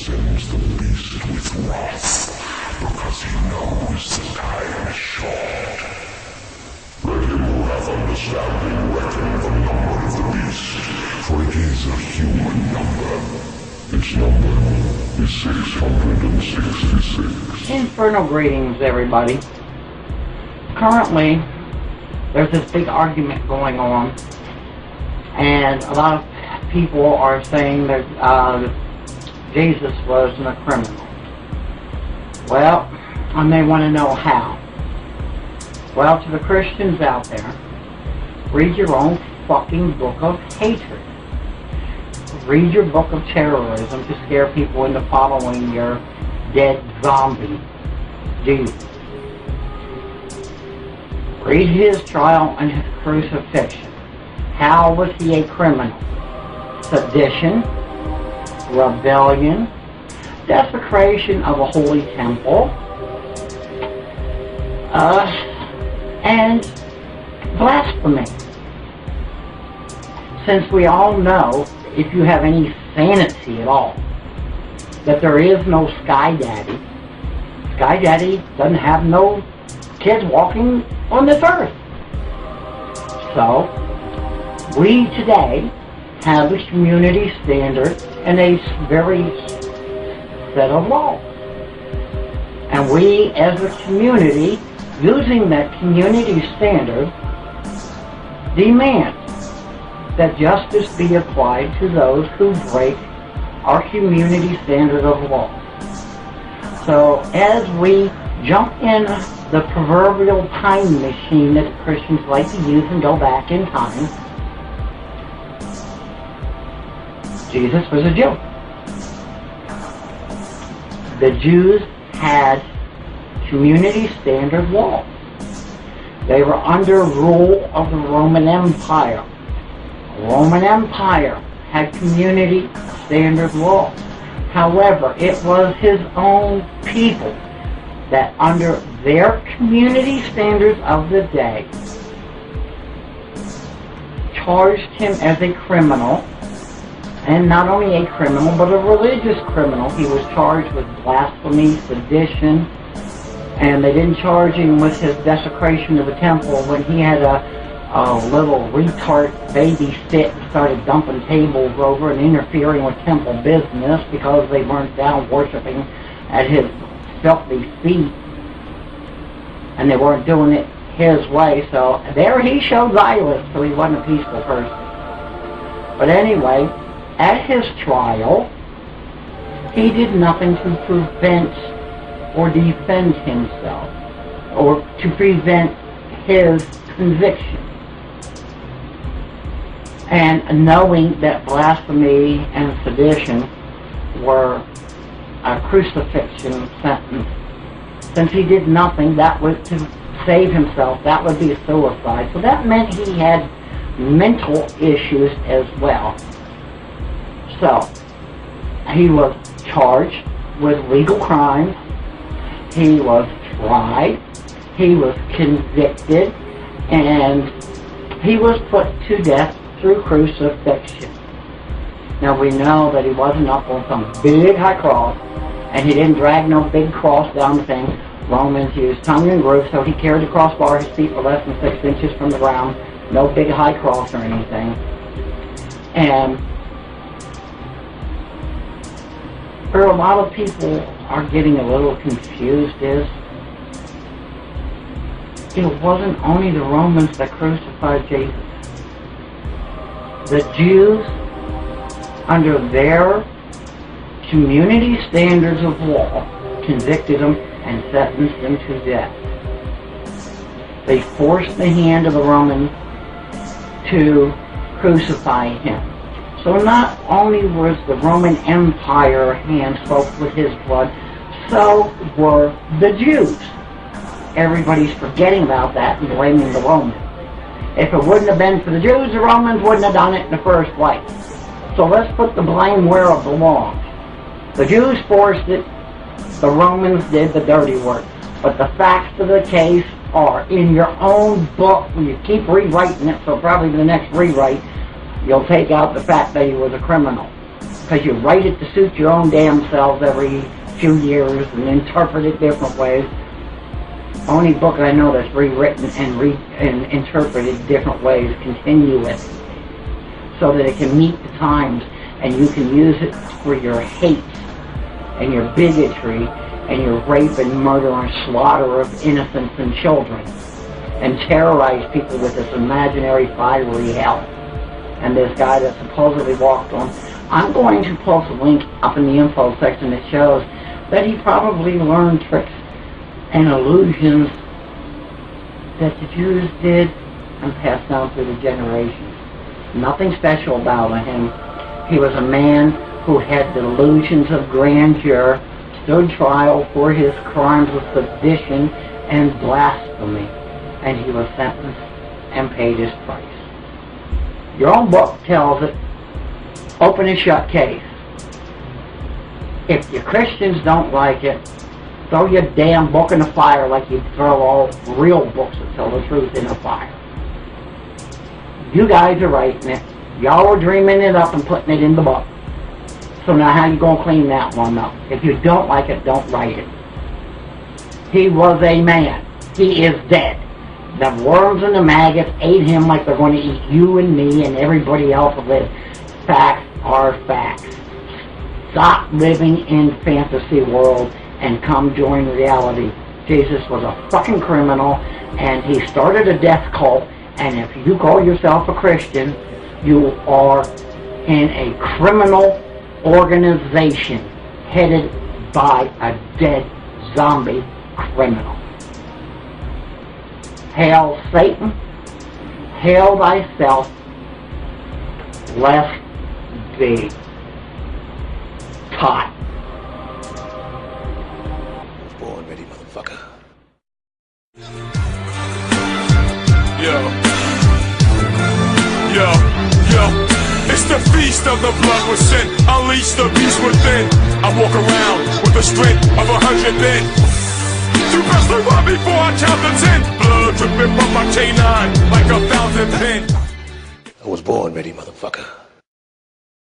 sends the beast with wrath, because he knows the time is short. Let him who hath understanding reckon the number of the beast, for it is a human number. Its number is 666. Infernal greetings, everybody. Currently, there's this big argument going on, and a lot of people are saying that Jesus wasn't a criminal. Well, I may want to know how. Well, to the Christians out there, read your own fucking book of hatred. Read your book of terrorism to scare people into following your dead zombie Jesus. Read his trial and his crucifixion. How was he a criminal? Sedition, rebellion, desecration of a holy temple, and blasphemy. Since we all know, if you have any sanity at all, that there is no Sky Daddy. Sky Daddy doesn't have no kids walking on this earth. So, we today have a community standard and a very set of laws. And we as a community, using that community standard, demand that justice be applied to those who break our community standard of law. So as we jump in the proverbial time machine that Christians like to use and go back in time, Jesus was a Jew. The Jews had community standard laws. They were under rule of the Roman Empire. The Roman Empire had community standard laws. However, it was his own people that under their community standards of the day charged him as a criminal, and not only a criminal, but a religious criminal. He was charged with blasphemy, sedition, and they didn't charge him with his desecration of the temple when he had a little retard baby sit and started dumping tables over and interfering with temple business because they weren't down worshiping at his filthy feet, and they weren't doing it his way. So there he showed violence, so he wasn't a peaceful person. But anyway, at his trial, he did nothing to prevent or defend himself or to prevent his conviction. And knowing that blasphemy and sedition were a crucifixion sentence, since he did nothing, that was to save himself, that would be suicide. So that meant he had mental issues as well. So, he was charged with legal crimes, he was tried, he was convicted, and he was put to death through crucifixion. Now we know that he wasn't up on some big high cross, and he didn't drag no big cross down the thing. Romans used tongue and groove, so he carried the crossbar. His feet were less than 6 inches from the ground. No big high cross or anything. And where a lot of people are getting a little confused is, it wasn't only the Romans that crucified Jesus. The Jews, under their community standards of law, convicted him and sentenced him to death. They forced the hand of the Romans to crucify him. So not only was the Roman Empire hand soaked with his blood, so were the Jews. Everybody's forgetting about that and blaming the Romans. If it wouldn't have been for the Jews, the Romans wouldn't have done it in the first place. So let's put the blame where it belongs. The Jews forced it, the Romans did the dirty work. But the facts of the case are in your own book. When you keep rewriting it, so probably the next rewrite, you'll take out the fact that he was a criminal. because you write it to suit your own damn selves every few years and interpret it different ways. Only book I know that's rewritten and interpreted different ways continuous, so that it can meet the times, and you can use it for your hate and your bigotry and your rape and murder and slaughter of innocents and children, and terrorize people with this imaginary fiery hell. And this guy that supposedly walked on, I'm going to post a link up in the info section that shows that he probably learned tricks and illusions that the Jews did and passed down through the generations. Nothing special about him. He was a man who had delusions of grandeur, stood trial for his crimes of sedition and blasphemy, and he was sentenced and paid his price. Your own book tells it, open and shut case. If your Christians don't like it, throw your damn book in the fire like you throw all real books that tell the truth in the fire. You guys are writing it. Y'all are dreaming it up and putting it in the book. So now how you going to clean that one up? If you don't like it, don't write it. He was a man. He is dead. The worms and the maggots ate him like they're going to eat you and me and everybody else who lives. Facts are facts. Stop living in fantasy world and come join reality. Jesus was a fucking criminal, and he started a death cult, and if you call yourself a Christian, you are in a criminal organization headed by a dead zombie criminal. Hail Satan, hail thyself, lest be taught. Born ready, motherfucker. Yo. It's the feast of the blood was sent. Unleash the beast within. I walk around with the strength of 100 men. To press the one before I count to 10. Blood dripping from my canine like a fountain pen. I was born ready, motherfucker.